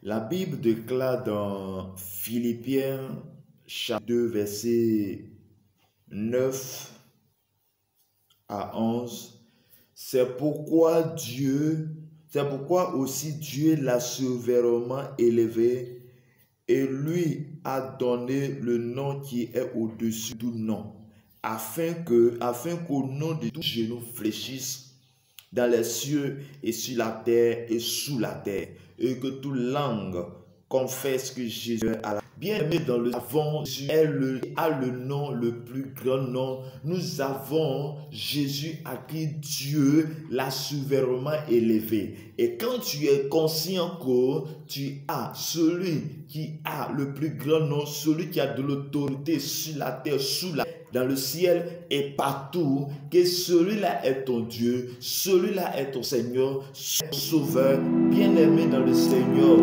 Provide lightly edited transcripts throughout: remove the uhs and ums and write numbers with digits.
La Bible déclare dans Philippiens chapitre 2, versets 9 à 11, c'est pourquoi aussi Dieu l'a sévèrement élevé et lui a donné le nom qui est au-dessus de tout nom, afin qu'au nom de tout genou fléchisse dans les cieux et sur la terre et sous la terre, et que toute langue confesse que Jésus est à la bien-aimé dans le savon, Jésus a le nom, le plus grand nom. Nous avons Jésus à qui Dieu l'a sévèrement élevé. Et quand tu es conscient que tu as celui qui a le plus grand nom, celui qui a de l'autorité sur la terre, sous la terre, dans le ciel et partout, que celui-là est ton Dieu, celui-là est ton Seigneur, ton Sauveur, bien-aimé dans le Seigneur.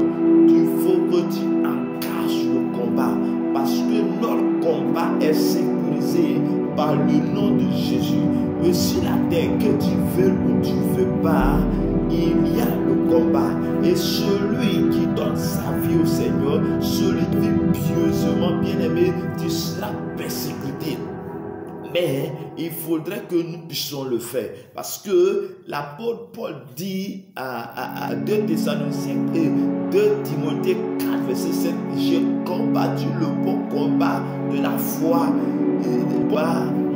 Il faut que tu engages le combat, parce que notre combat est sécurisé par le nom de Jésus. Et sur la terre, que tu veux ou tu ne veux pas, il y a le combat. Et celui qui donne sa vie au Seigneur, celui qui vit pieusement, bien-aimé, tu seras persécuté. Mais il faudrait que nous puissions le faire. Parce que l'apôtre Paul dit à 2 Thessaloniciens et 2 Timothée 4, verset 7, j'ai combattu le bon combat de la foi.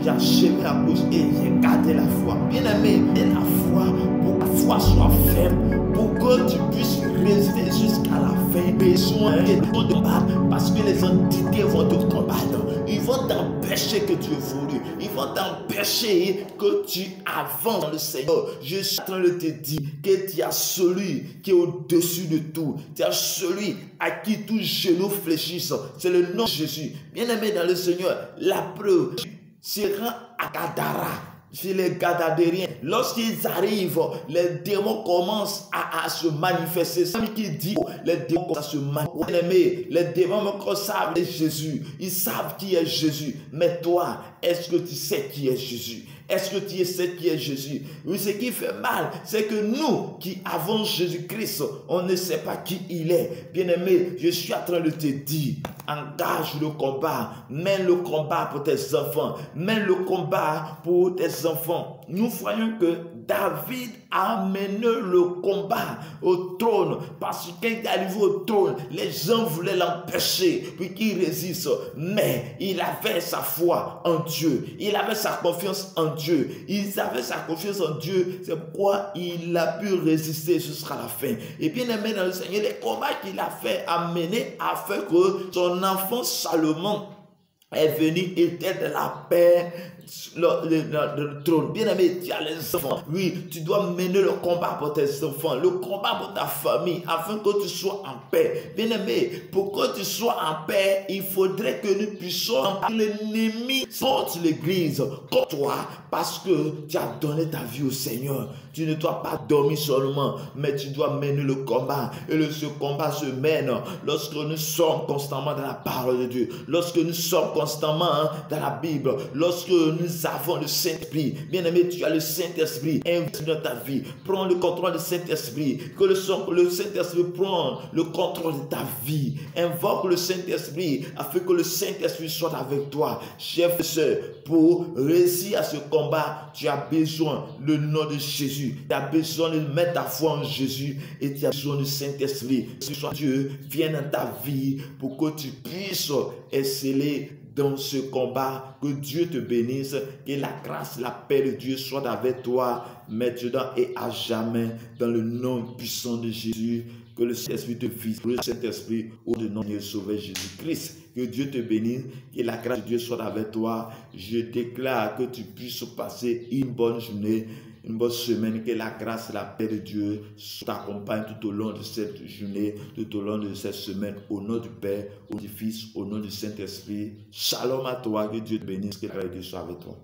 J'ai achevé la course et j'ai gardé la foi. Bien-aimé, la foi, pour que la foi soit ferme, pour que tu puisses résister jusqu'à la fin. Besoin de combattre, parce que les entités vont te combattre. Ils vont t'empêcher que tu évolues. Ils vont t'empêcher que tu avances dans le Seigneur. Je suis en train de te dire que tu as celui qui est au-dessus de tout. Tu as celui à qui tout genou fléchisse. C'est le nom de Jésus. Bien-aimé dans le Seigneur, la preuve sera à Gadara. Chez les Gadadériens, lorsqu'ils arrivent, les démons commencent à se manifester. C'est ce qui dit, les démons commencent à se manifester. Les démons savent qui est Jésus. Ils savent qui est Jésus. Mais toi, est-ce que tu sais qui est Jésus? Est-ce que tu sais qui est Jésus? Oui, ce qui fait mal, c'est que nous qui avons Jésus-Christ, on ne sait pas qui il est. Bien-aimé, je suis en train de te dire, engage le combat, mène le combat pour tes enfants, mène le combat pour tes enfants. Nous voyons que David a mené le combat au trône, parce que quand il est arrivé au trône, les gens voulaient l'empêcher, puis qu'il résiste. Mais il avait sa foi en Dieu, il avait sa confiance en Dieu, il avait sa confiance en Dieu, c'est pourquoi il a pu résister jusqu'à la fin. Et bien aimé dans le Seigneur, les combats qu'il a fait, a mené, a fait que son enfant Salomon est venu, il était de la paix, le trône. Bien aimé, tu as les enfants. Oui, tu dois mener le combat pour tes enfants, le combat pour ta famille, afin que tu sois en paix. Bien aimé, pour que tu sois en paix, il faudrait que nous puissions l'ennemi contre l'église, contre toi, parce que tu as donné ta vie au Seigneur. Tu ne dois pas dormir seulement, mais tu dois mener le combat. Et ce combat se mène lorsque nous sommes constamment dans la parole de Dieu, lorsque nous sommes constamment dans la Bible, lorsque nous avons le Saint-Esprit. Bien-aimé, tu as le Saint-Esprit. Invite dans ta vie. Prends le contrôle du Saint-Esprit. Que le Saint-Esprit prenne le contrôle de ta vie. Invoque le Saint-Esprit afin que le Saint-Esprit soit avec toi. Chers frères, pour réussir à ce combat, tu as besoin du nom de Jésus. Tu as besoin de mettre ta foi en Jésus et tu as besoin du Saint-Esprit. Que soit Dieu vienne dans ta vie pour que tu puisses exceller dans ce combat. Que Dieu te bénisse, que la grâce, la paix de Dieu soit avec toi maintenant et à jamais, dans le nom puissant de Jésus. Que le Saint-Esprit te visite, le Saint-Esprit au nom de Sauveur Jésus-Christ. Que Dieu te bénisse, que la grâce de Dieu soit avec toi. Je déclare que tu puisses passer une bonne journée, une bonne semaine, que la grâce et la paix de Dieu t'accompagnent tout au long de cette journée, tout au long de cette semaine, au nom du Père, au nom du Fils, au nom du Saint-Esprit. Shalom à toi, que Dieu te bénisse, que la grâce de Dieu soit avec toi.